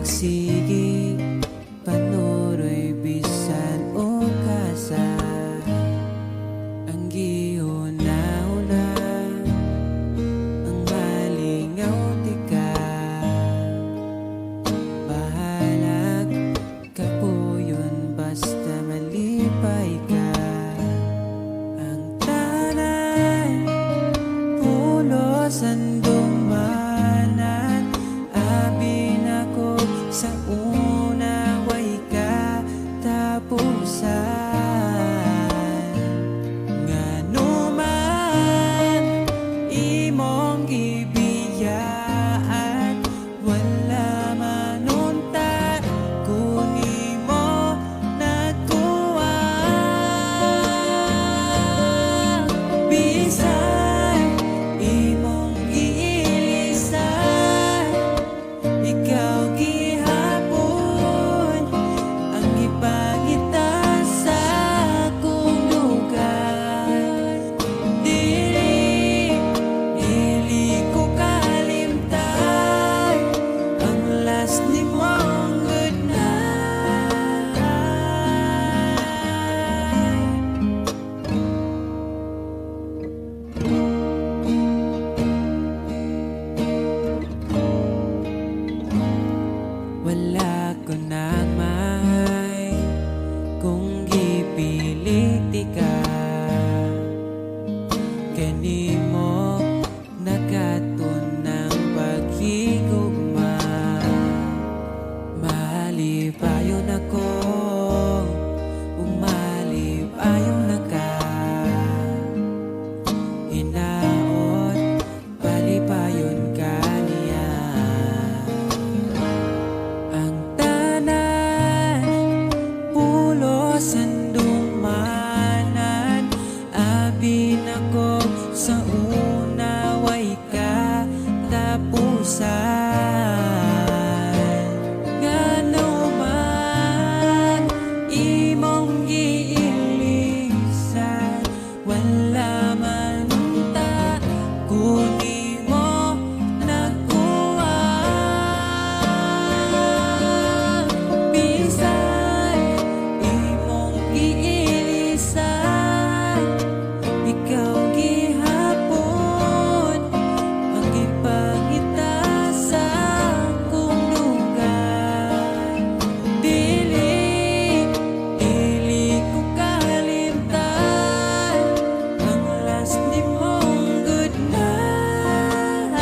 Sige, panuroy bisan o kasa ang gihuna-una ang malingaw tika bahalag kapuyon basta malipay ka ang tanan pulosan dumanan abi nako sa una way ka tapusan ngano man imong gibiyaan wala manunta kun imo nagkuha bisan imong giilisan ikaw gihapon ang ipangita sa akong lugar dili ko kalimtan ang last nimong good night wala ko na may kung gipilit ka kanimo nakatunang paghigugma malipayon ako umalipayon na ka hinaot palipayon ka niya ang tanan pulosan dumanan abi nako sa una way ka tapusan ngano man imong giilisan wala man ta kun imo nagkuha bisan imong giilisan ikaw gihapon ang ipangita sa akong lugar dili ko kalimtan ang last nimong good night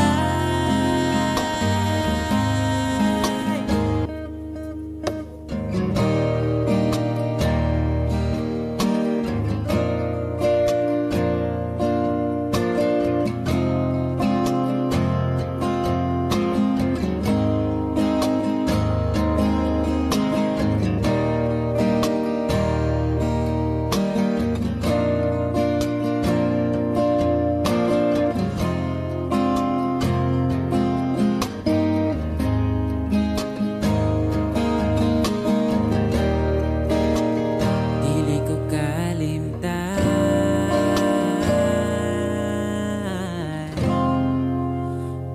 dili ko kalimtan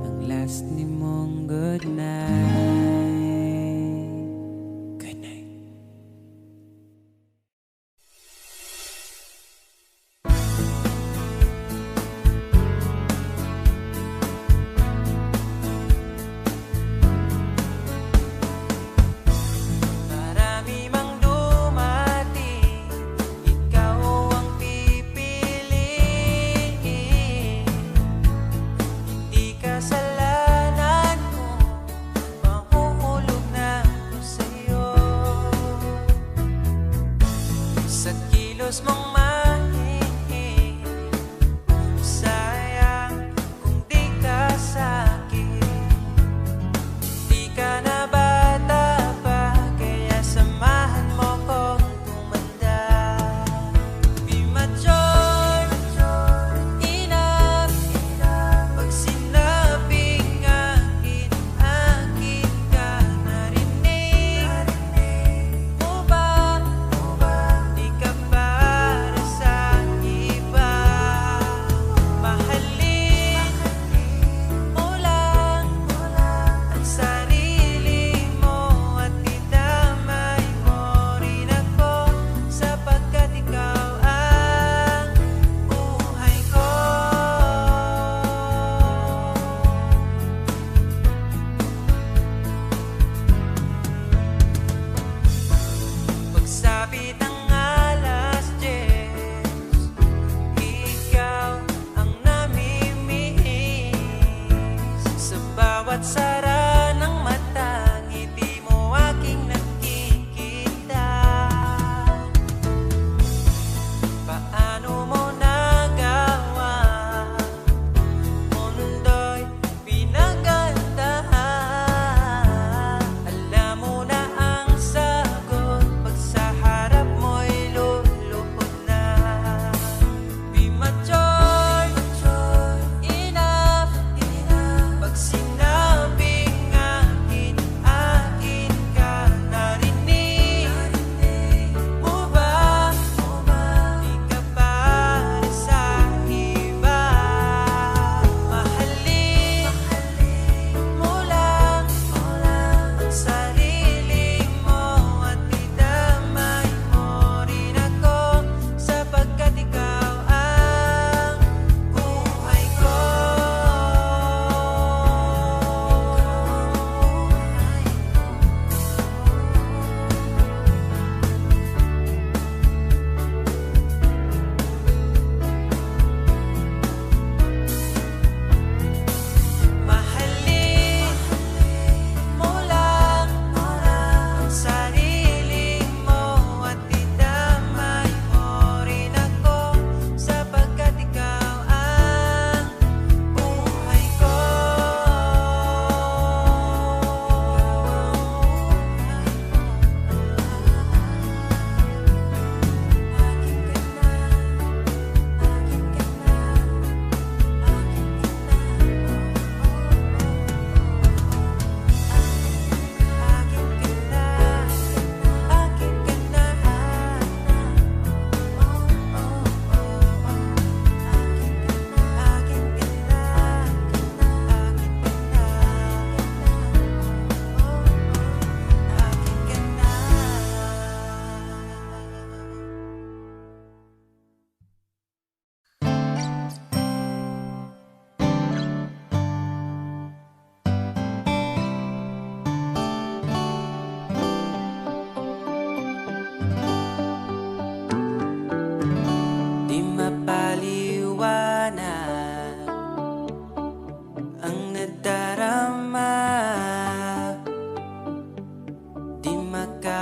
ang last nimong good night. Good night. Marami mang dumating, ikaw ang pipiliin. Hindi kasalanan ko, mahuhulog na ako sa'yo. Sa kilos mong mahihim, sayang kung di ka sa'kin. Di ka na bata pa, kaya samahan mo kong tumanda. Be mature enough pag sinabing akin ka narinig mo ba? Di ka ba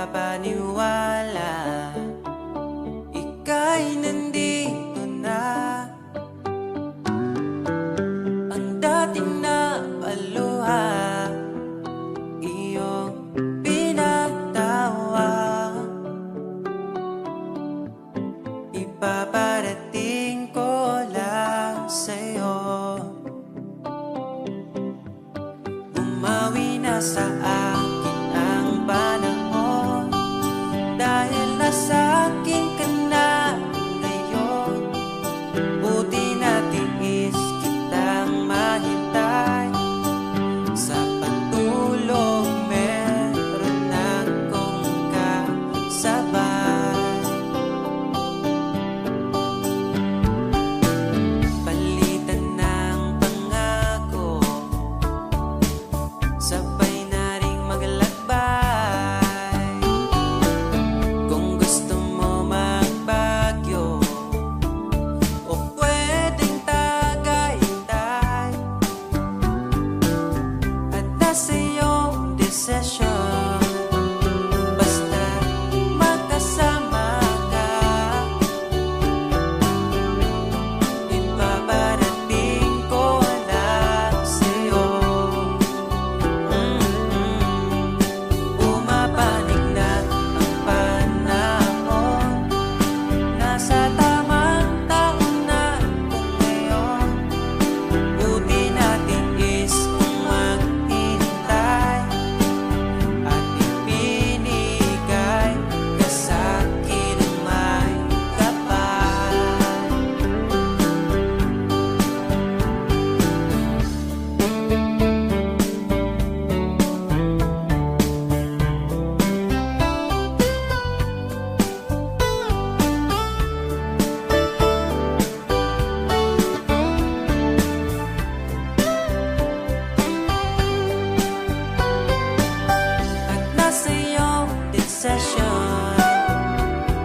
papaniwala, ika'y nandito na. Ang dating napaluha, iyong pinatawa. Ipaparating ko lang sa'yo, bumawi na sa akin ang panahon, dahil nasa akin ka na ngayon. Buti na tiis kitang mahintay, sa pagtulong meron akong kasabay. Palitan ng pangako, sabay na ring maglakbay. Kung gusto mo magbagyo o pwedeng tagaytay, at nasa iyong desisyon, basta magkasama ka. Ipaparating ko lang sa'yo. Pumapanig na ang panahon, nasa tamang taon na kung ngayon. Buti natin is kung maghintay, at ipinigay ka sa'kin ang may kapal. At nasa iyong desisyon,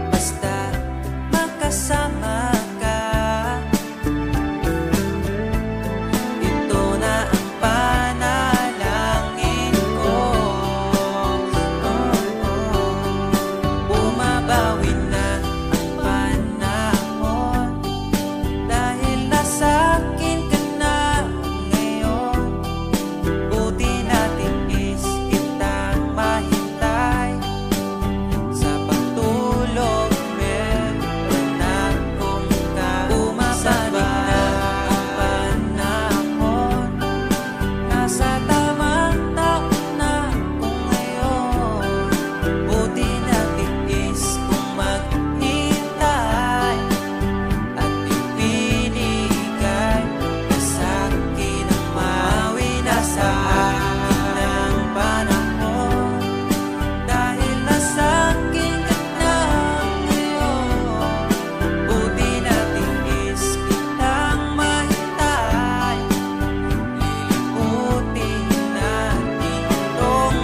basta magkasama ka. Ito na ang panalangin ko. Bumabawi na ang panahon, dahil nasa akin ka na ngayon. Buti natin is kitang mahintay, sa pagtulog meron akong kasabay. Bumabawi na ang panahon, nasa tamang taon na kung ngayon. Buti natin is kung maghintay, at ipinigay ka sa'kin ang mawi na sa akin ang panahon, dahil nasa akin ka na ngayon. Buti natin is kitang mahintay, liliputin natin itong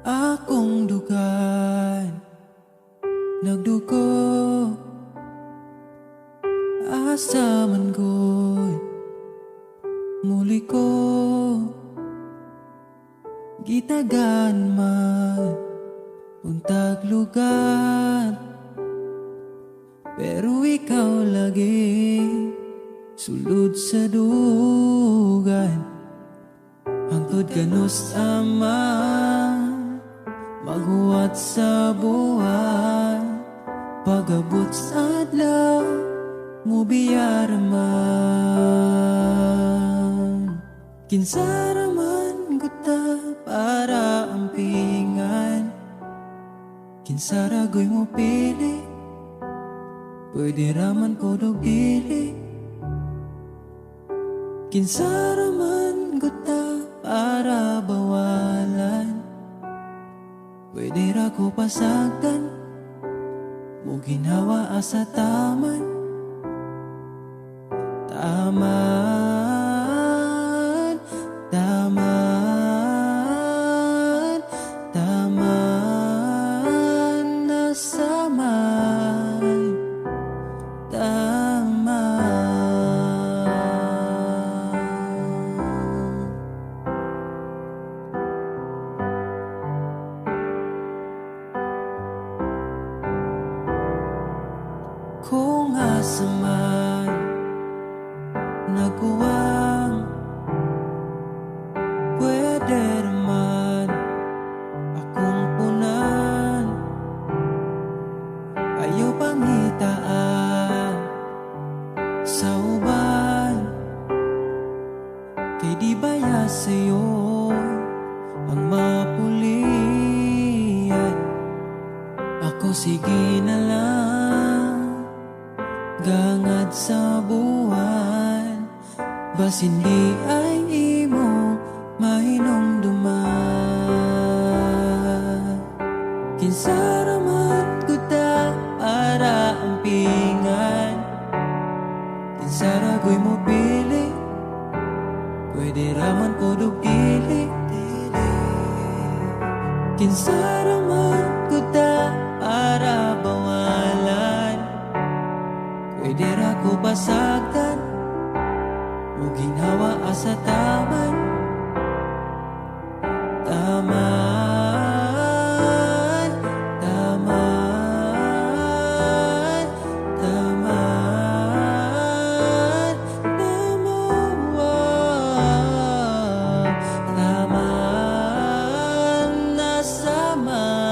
akong dugan nagdugo, asa man ko'y muli ko gitagan man untag lugar, pero ikaw lagi sulod sa dugan. Hangtod ganus ama maghuwat sa buwan, pagabot sa adlaw mo biyaraman. Kinsa raman guta para ampingan, Kinsa ragoy mo pili, pwede raman ko dili. Kinsa raman guta para bawalan, pwede ra ko pasagdan, mo ginhawa asa taman. Taman, taman, taman, nasaman, taman. Kung asaman nakuwang, pwede naman akong punan. Ayaw pangitaan sa uban, kay di baya sa'yo ang mapulian. Ako sige na lang, gangad sa buwan, bas hindi ay imo mahinumduman. Kinsa raman guta para ampingan, kinsa ragoy mo pili, pwede raman ko dili. Kinsa raman guta para bawalan, pwede ra ko basagtan, mo ginhawa asa taman. Taman, taman, taman, taman, taman, nasaman.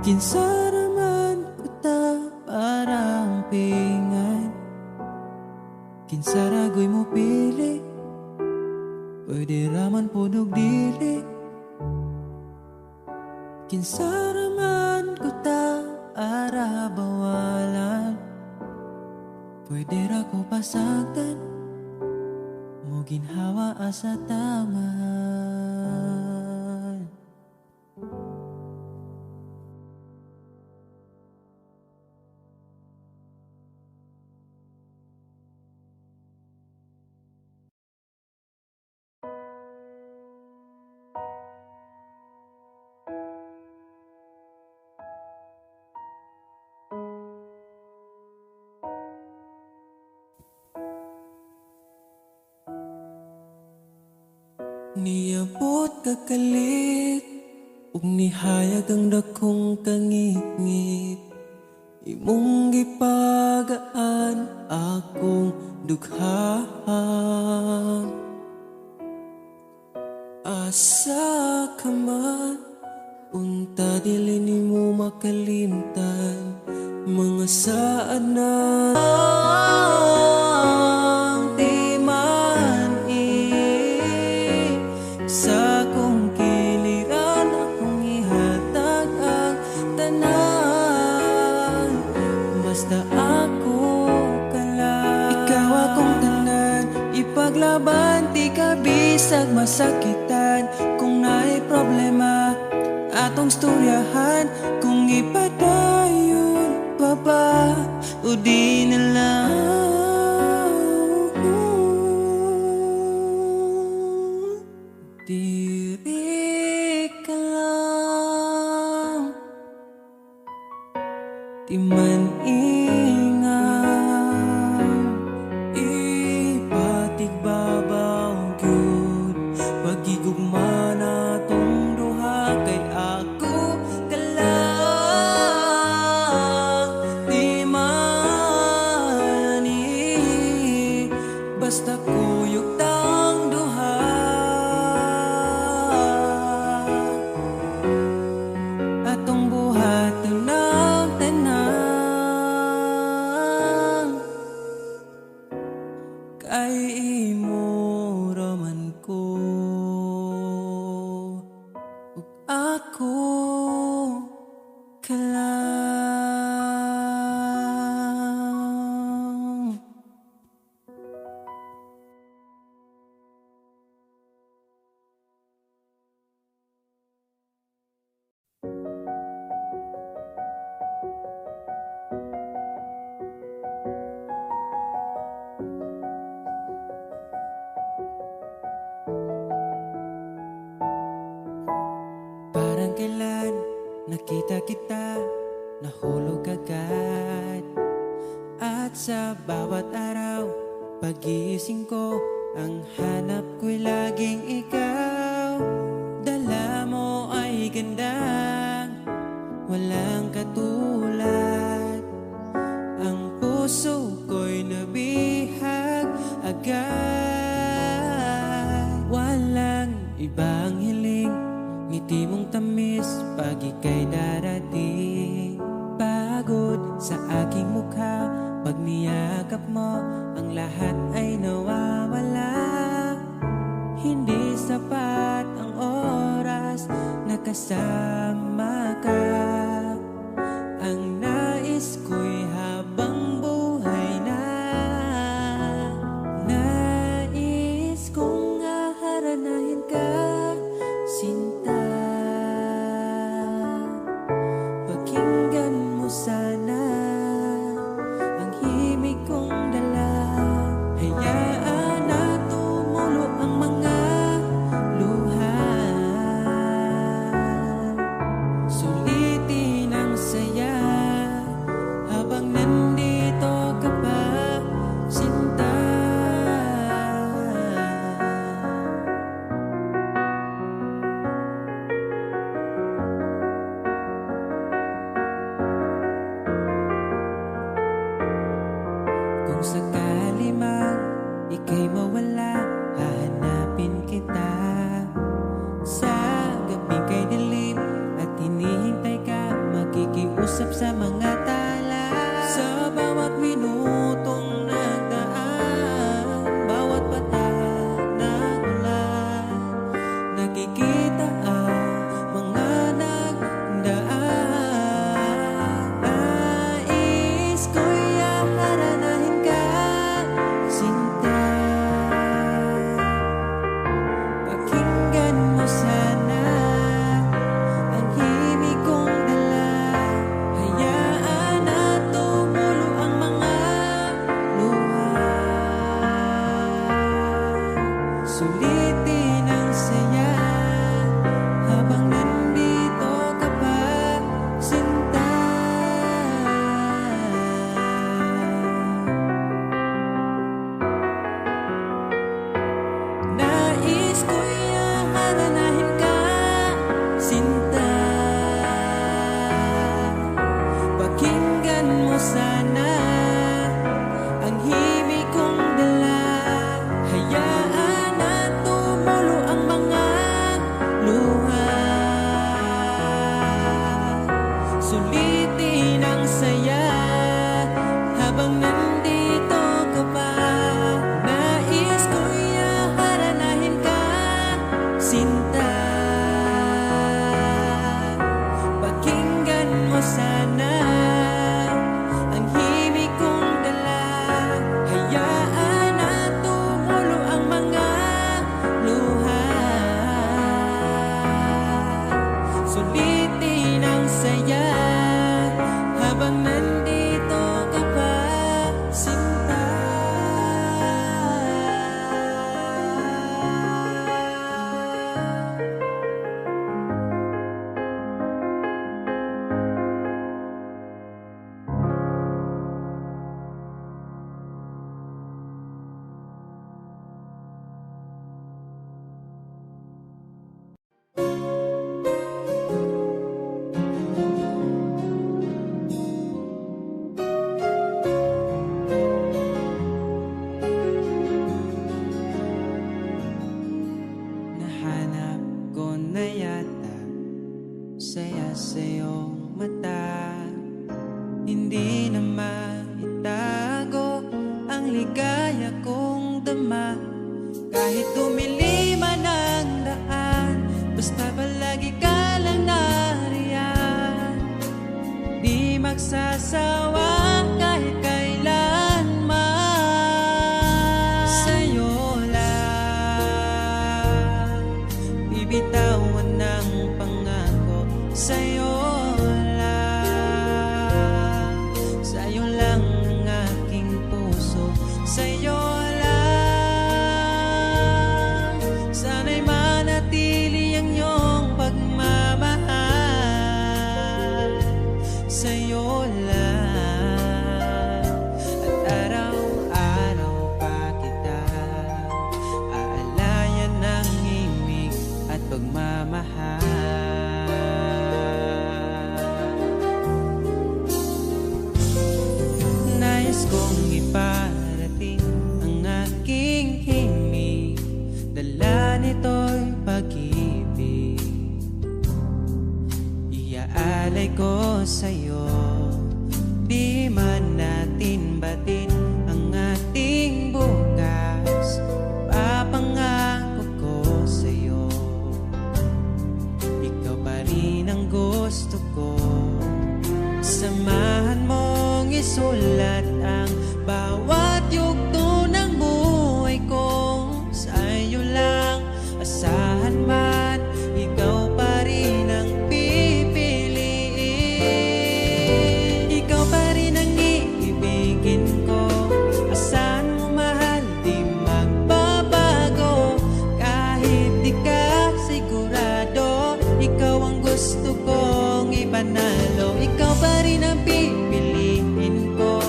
Kinsa raman kuta para ampingan, kinsa ragoy mo pili, pwede raman podog dili. Kinsa raman kuta para bawalan, pwede ra ko pasagdan, mo ginhawa asa taman. Niabot kakalit, ug nihayag ang dakong kangit-ngit. Imong gipagaan akong dughaan. Asa ka man, unta dili nimo makalimtan, mga saan na di man sa kong kiliran, akong ihatag ang tanan, basta ako ka lang. Ikaw akong tanan, ipaglaban, di ka bisag masakitan. Kung naay problema, atong storyahan, kung ipadayon pa ba o di na lang. Diri ka lang, di man ingan, ipatig babaw gyud, pagigugma na tong duha, kay ako ka lang. Di man basta kuyog tang duha, atong buhat ng tanan. ako ka lang. Parang kailan nakita kita, nahulog agad. At sa bawat araw, pag-iising ko, ang hanap ko'y laging ikaw. Dala mo ay gandang walang katulad. Ang puso ko'y nabihag agad. Walang ibang hiling, ngiti mong tamis pag ika'y darating. Pagod sa aking mukha, pag niyakap mo, ang lahat ay nawawala. Hindi sapat ang oras na kasama ka. Ang nais ko'y habang buhay na. Nais kong aharanahin ka, sinta. Pakinggan mo sana ang himig kong dala. Hayaan na tumulo ang mga luha. Sulitin ang saya habang nandito ka pa, sinta. Kung sakali mang ika'y mawala, hahanapin kita. Sa gabi kay dilim at hinihintay ka, makikiusap sa mga tala. Sa bawat minutong nagdaan, bawat patak ng ulan, nakikita ang mga nagdaan. Nais ko'y aharanahin ka, sinta. Pakinggan mo sana ang himig kong dala. Hayaan na tumulo ang mga luha. Sulitin ang saya habang nandito ka pa, sinta. Nais ko'y aharanahin ka, sinta. Pakinggan mo sana ang himig kong dala. Hayaan na tumulo ang mga luha. Sulitin ang saya habang nandito ka pa. Nais ko'y aharanahin ka, sinta. Pakinggan mo sana ang himig kong dala. Hayaan na tumulo ang mga luha. Sulitin ang saya habang nandito ka pa, sinta. Nahanap ko na yata saya sa iyong mata. Hindi na maitago ang ligaya kong dama. Kahit tumili man ang daan, basta palagi ka sa'yo lang, sa'yo lang ang aking puso, sa'yo lang. Sana'y manatili ang iyong pagmamahal, sa'yo lang. At araw-araw pa kita aalayan ng himig at pagmamahal. Nais kong iparating ang aking himig, dala nito'y pag-ibig, iaalay ko sa'yo. Di man natin batin ang ating bukas, papangako ko sa'yo, ikaw pa rin ang gusto ko. Samahan mong isulat ang bawat yugto ng buhay ko, sa'yo lang asahan man, ikaw pa rin ang pipiliin. Ikaw pa rin ang iibigin ko, asahan mo mahal, di magbabago. Kahit di ka sigurado, ikaw ang gusto kong ipanalo. Ikaw pa rin ang pipiliin ko,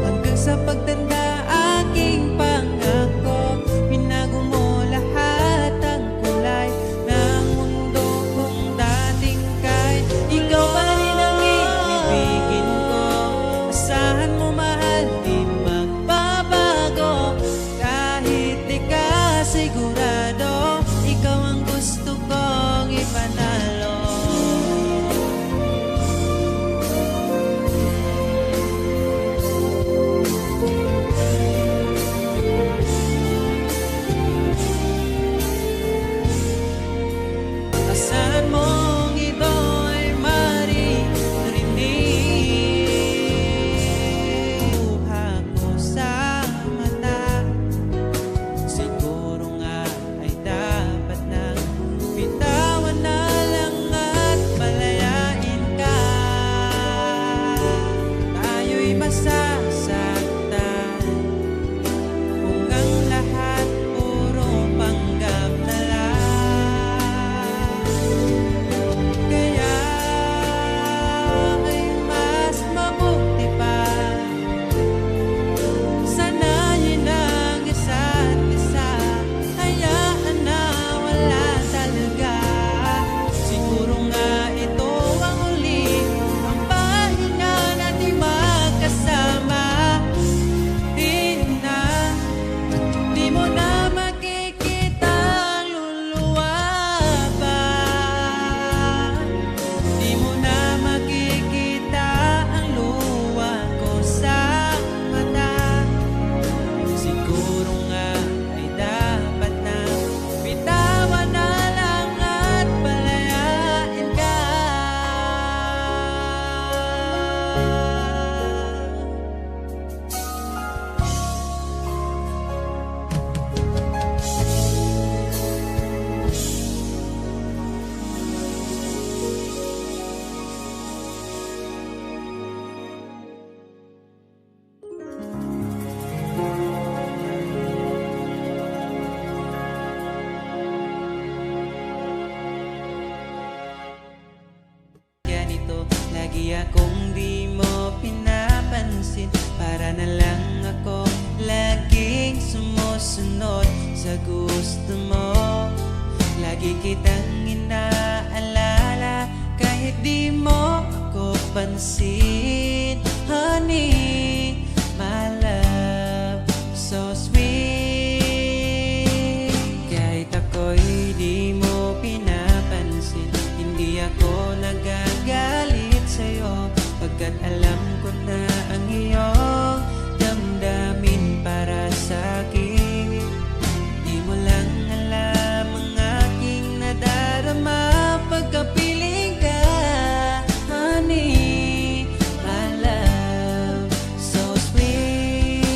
hanggang sa pagtanda aking pangako. Binago mo lahat ang kulay ng mundo kong dating kay. Ikaw pa rin ang ibibigin ko, asahan mo mahal, di magbabago. Kahit di ka sigurado, ikaw ang gusto kong ipanalo. Asahan mong ito'y maririnig. Luha ko sa mata, siguro nga ay dapat nang bitawan na lang at palayain ka. Tayo'y masasaktan kung ang lahat puro panggap na lang. Kaya ay mas mabuti pa, sanayin ang isa't isa, hayaan na wala talaga. Siguro nga ito ang huli, ang pahinga natin magkasama. Di mo na makikita ang luluwa pa, di mo na makikita ang luha ko sa mata. Siguro nga ay dapat na bitawan na lang at palayain ka. Ganito, lagi akong di mo pinapansin, para na lang ako laging sumusunod sa gusto mo. Lagi kitang inaalala kahit di mo ako pansin. Honey, my love, so sweet. Kahit ako'y di mo pinapansin, hindi ako nagagalit sa'yo, pagkat alam ko na ang iyong damdamin para sa'kin. Di mo lang alam ang aking nadarama pagkapiling ka. Honey, my love, so sweet.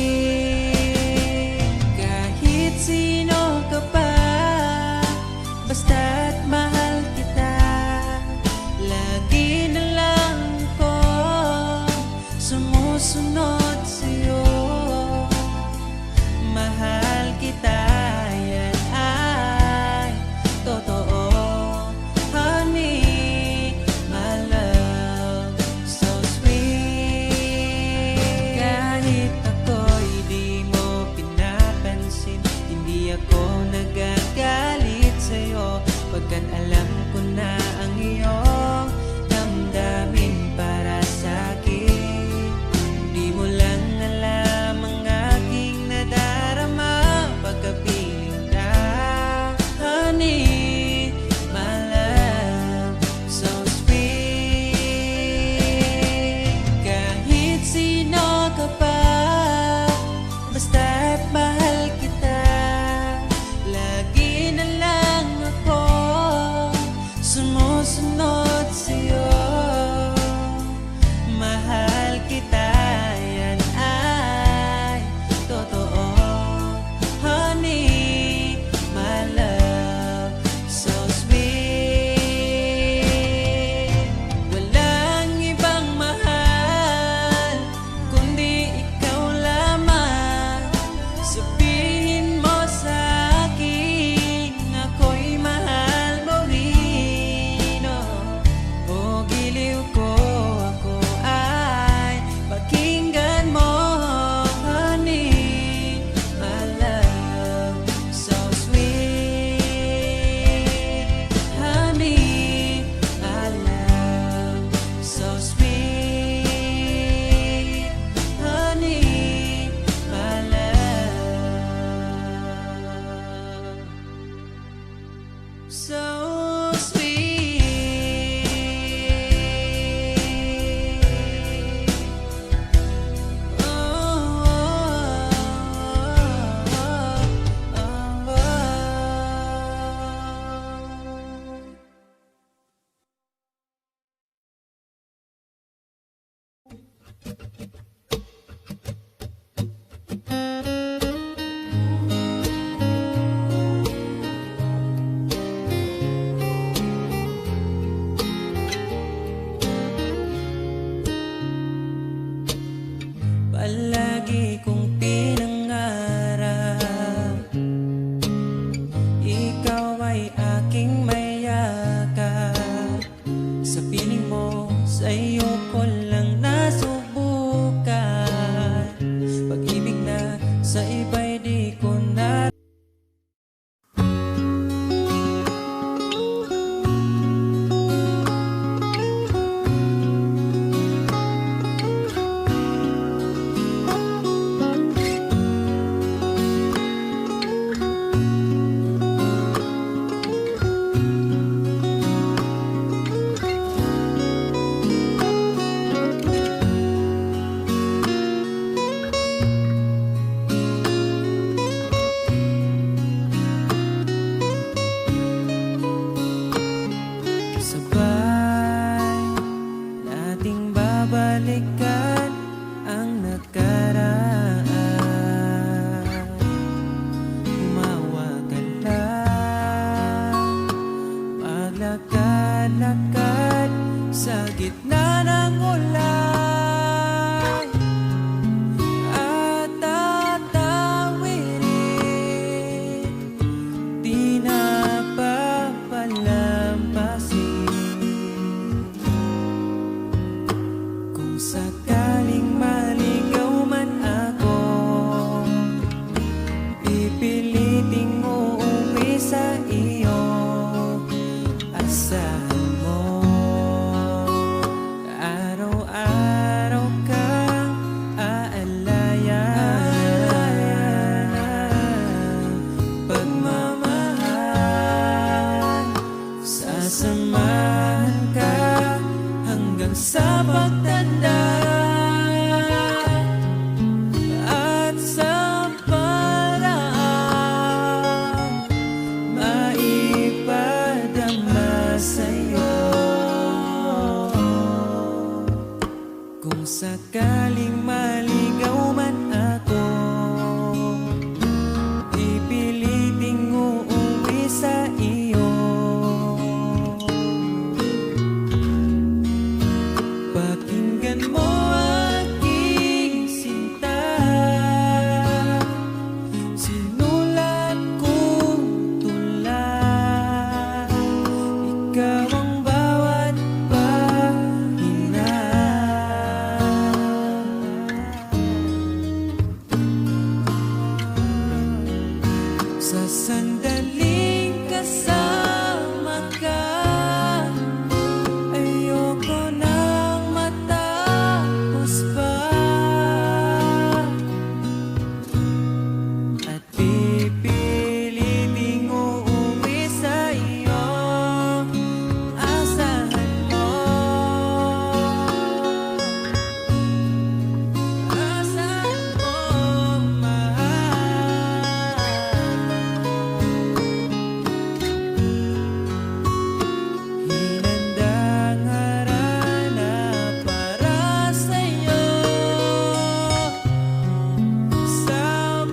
Kahit sino ka pa, basta't mahal kita. balikan ang nakaraan. Umawa ka lang, maglakad-lakad sa gitna ng ulan, at tatawirin, di na papalampasin. Kung sakaling maligaw man ako, pipiliting uuwi sa iyo. Asahan mo, araw-araw kang aalayan. Pagmamahal, sasamahan ka hanggang sa pagtanda, at sa paraang maipadama sa'yo. Kung sakaling maligaw man ako, pipiliting uuwi sa iyo. Pakinggan mo aking sinta, sinulat kong tula. Ikaw ang bawat pahina. Sa sandaling kasama ka, ayoko nang matapos pa, at pipiliting uuwi sa iyo. Asahan mo, mahal. Hinandang harana para sa'yo, sa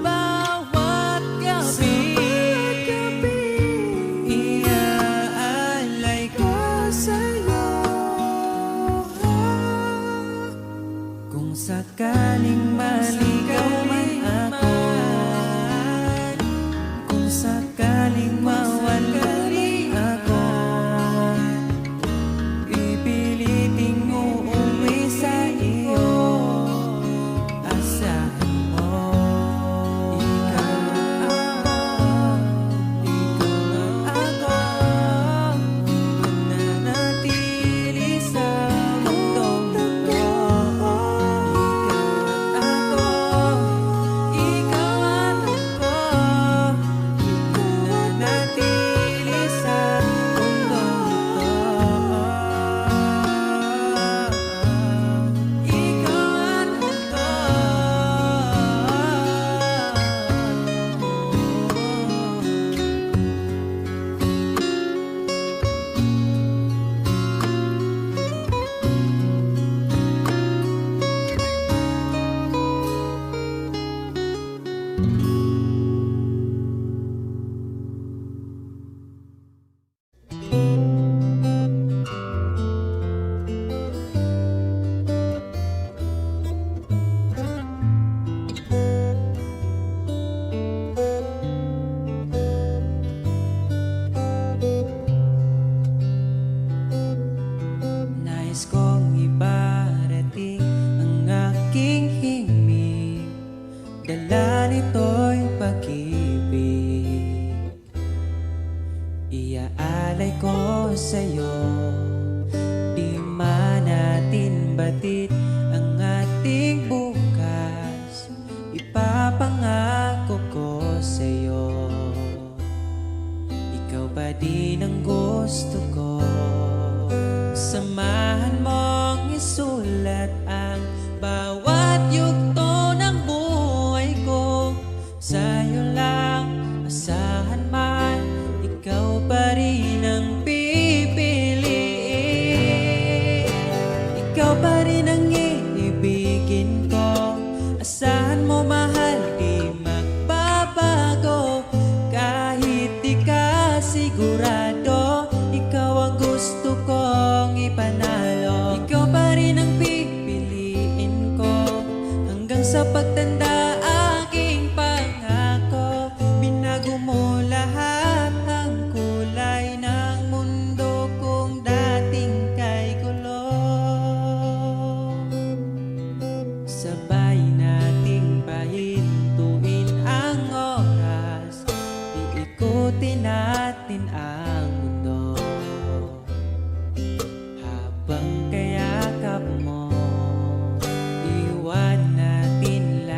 bawat gabi, iaalay ko sa'yo. Kung sakaling maligaw man ako, kung sakaling mawala man ako, pipiliting uuwi sa iyo. Asahan mo, ikaw ako, mananatili sa mundong ito. Ikaw at ako, mananatili sa mundong ito. Ikaw at nais kong ibarating ang aking himig, dala nito'y pag-ibig. Iaalay ko sa'yo, di man natin batid ang ating bukas. Ipapangako ko sa'yo, ikaw pa din ang gusto ko. Samahan mong isulat ang bawat yugto ng buhay ko. Sa'yo lang, asahan man, ikaw pa rin ang pipiliin. Ikaw pa rin ang ibigin ko. Asahan mo mahal, di magbabago. Kahit di ka sigurado, ikaw ang gusto kong ipanalo. Ikaw pa rin ang pipiliin ko hanggang sa pagtanda aking pangako. Binago mo lahat ang kulay ng mundo kong dating kay gulo. Sabay nating pahintuin ang oras, iikutin natin ang mundo. Habang kayakap mo, iwan natin lahat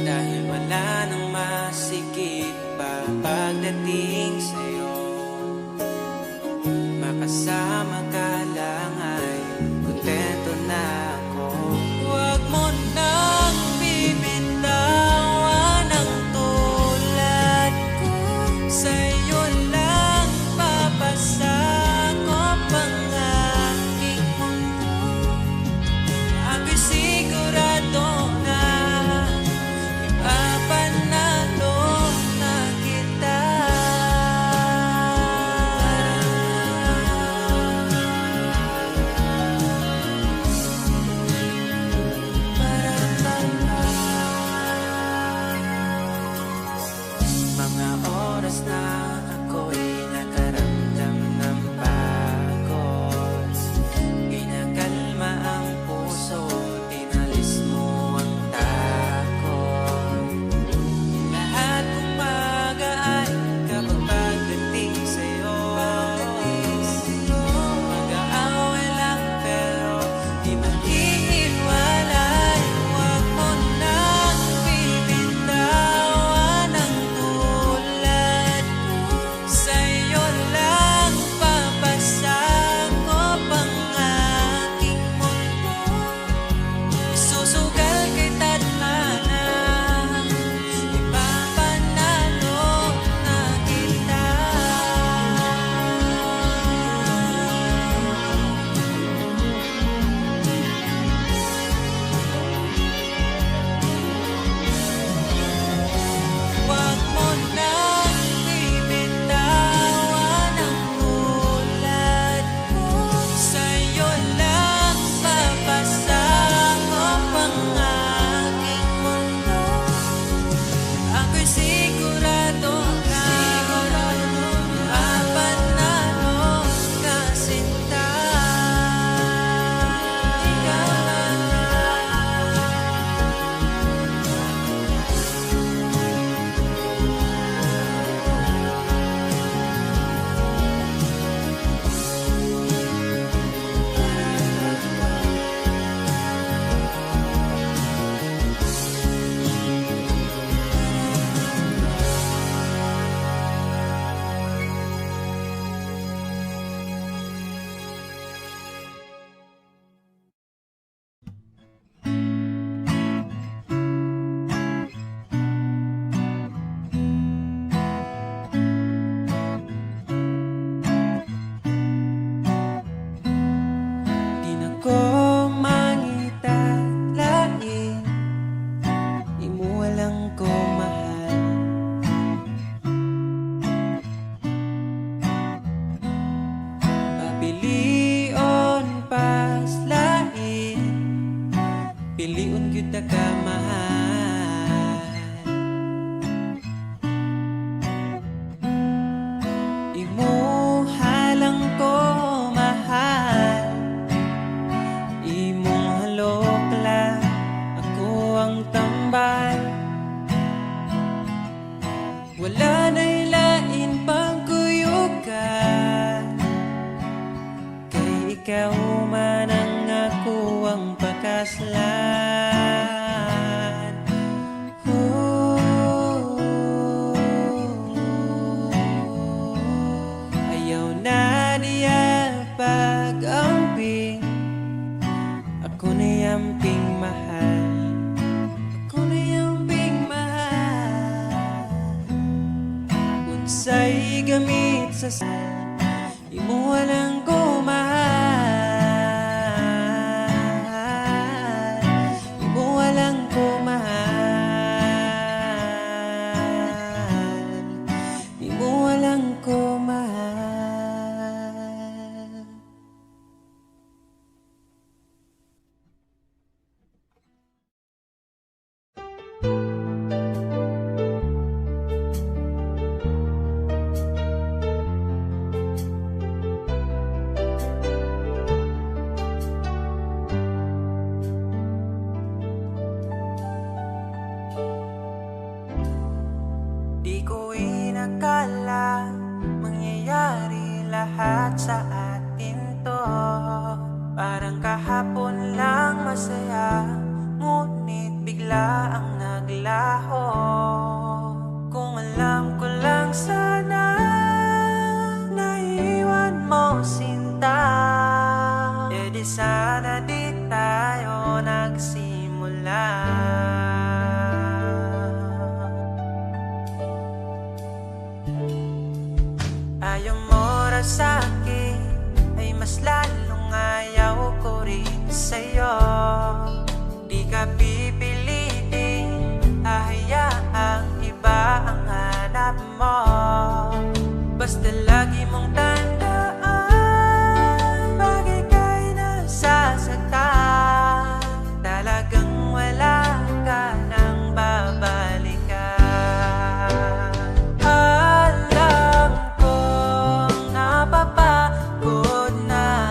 Dahil wala nang masigit pa pagdating sa'yo. Makasama ka lang ay kontento na ako. Huwag mo nang bibitawan ang tulad ko. Sa'yo lang papasakop ang aking mundo. Ako'y sigurado na ipapanalo na kita. Mga oras na ako'y nakaramdam ng pagod, pinakalma ang puso, tinalis mo ang takot. Lahat gumagaan kapag pagdating sa'yo. Mag-aaway lang pero di maghihiwalay. Huwag mo nang bibitawan ang tulad ko. Sa'yo lang papasakop ang aking mundo. Isusugal kay tadhana, ipapanalo na kita. Huwag mo nang bibitawan ang tulad ko. Sa'yo lang papasakop ang aking mundo. Ako'y sigurado na mapanalo ka sinta. Ikaw lang. Di na ko mangitalain, di mo walang ko mahal. Papilion paslain, piliun kita ka mahal. Imo halang ko mahal. Imong halok lang, ako ang tambal. Wala na'y lain pang kuyugan, kay ikaw man ang ako ang pakaslan. Ayaw na niya pag-amping, ako na yamping mahal. Ako na yamping mahal. Unsay gamit sa sal, imo walang ko mahal. Imo walang ko mahal. Imo walang ko mahal. Di ko inakala mangyayari lahat sa atin to. Parang kahapon lang masaya, ngunit bigla ang naglaho. naglaho. Kung alam ko lang sana, naiwan mo sinta, e di sana di tayo nagsimula. Ayaw mo raw sa'kin, ay mas lalong ayaw ko rin sa'yo. Di ka pipilitin, hahayaang iba ang hanap mo. Basta lagi mong tandaan, pag ika'y nasasaktan, talagang wala ka nang babalikan. Alam kong napapagod na,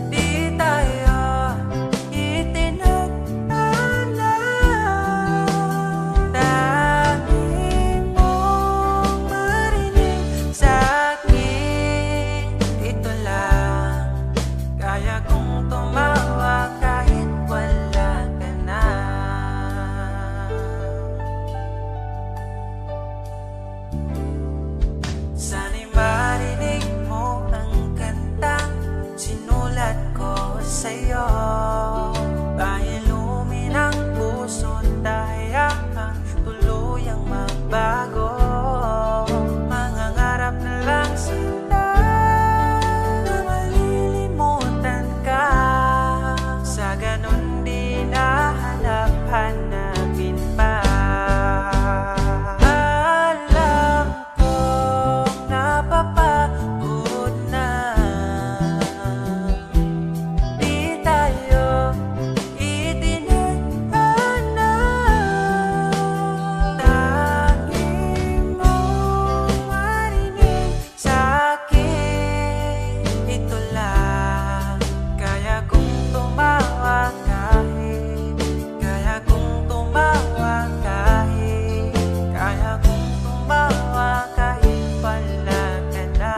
di tayo itinadhana. Tanging mong marinig sa'kin, ito lang, kaya kong tumawa kahit wala ka na. Sana'y marinig mo ang kantang sinulat ko sa'yo. Pahilumin ang puso't hayaan tuluyang magbago. Mangangarap na lang sinta na malilimutan ka. Sa ganun di nahanap-hanapin pa. Alam kong napapagod na, di tayo itinadhana. Tanging mong marinig sa'kin, ito lang, kaya kong tumawa kahit, kaya kong tumawa kahit, kaya kong tumawa kahit wala ka na.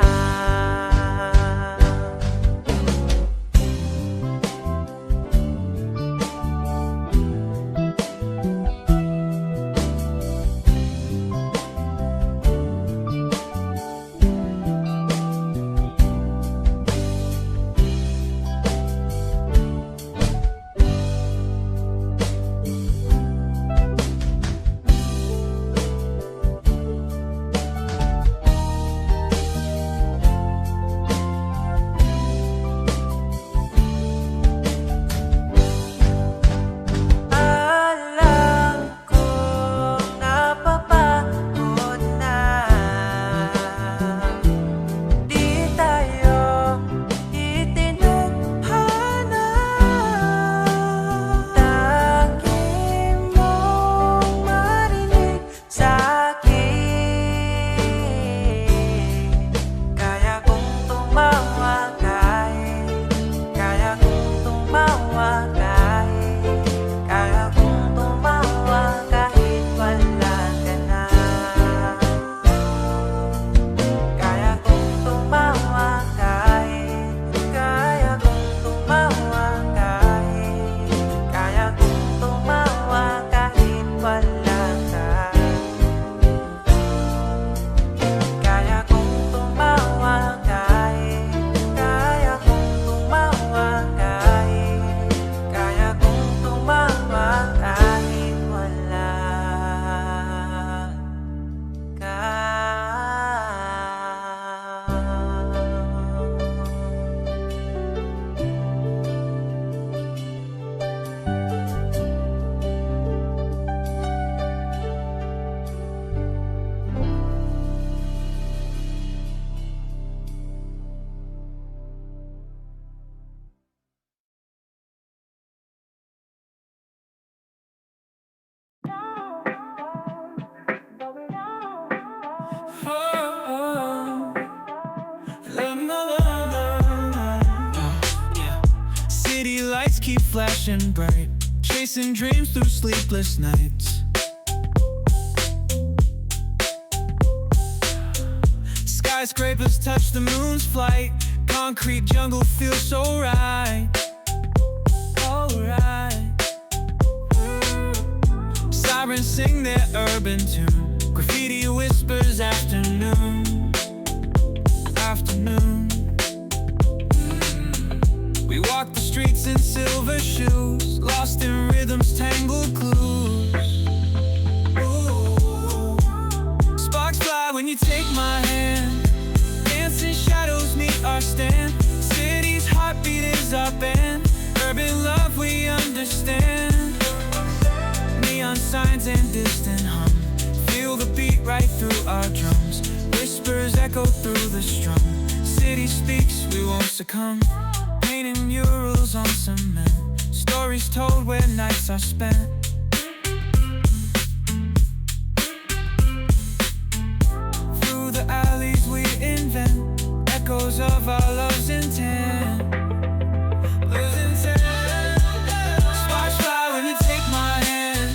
Alam kong napapagod na, di tayo itinadhana. Tanging mong marinig sa'kin, kaya kong tumawa kahit, kaya kong tumawa kahit, kaya kong tumawa kahit wala ka na. Kaya kong tumawa kahit, kaya kong tumawa kahit, kaya kong tumawa kahit wala ka. Kaya kong tumawa kahit, kaya kong tumawa kahit, kaya kong tumawa kahit wala ka. City lights keep flashing bright, chasing dreams through sleepless nights. Skyscrapers touch the moon's flight, concrete jungle feels so right. Alright. sing their urban tune. Graffiti whispers afternoon, afternoon. We walk the streets in silver shoes, lost in rhythm's tangled clues. Ooh. Sparks fly when you take my hand, dancing shadows meet our stand. City's heartbeat is our band, urban love we understand. Neon signs and distant hum, feel the beat right through our drums. Whispers echo through the strum, city speaks, we won't succumb. Painting murals on cement, stories told where nights are spent. Through the alleys we invent, echoes of our love's intent. Love's intent. Sparks fly when you take my hand,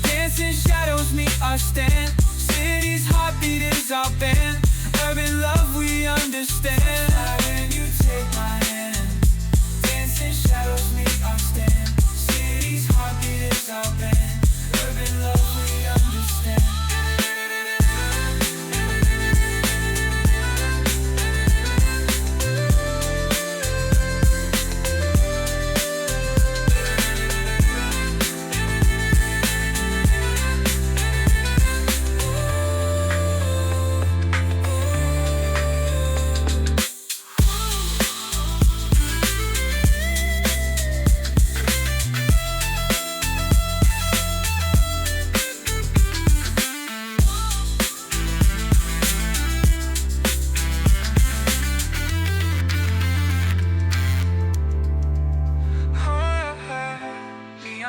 dancing shadows meet our stand. City's heartbeat is our band, urban love we understand. When you take my hand, dancing shadows meet our stand. City's heartbeat is our band, urban love we understand.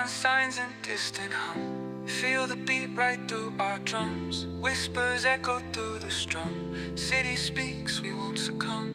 Signs and distant hum, feel the beat right through our drums. Whispers echo through the strum, city speaks, we won't succumb.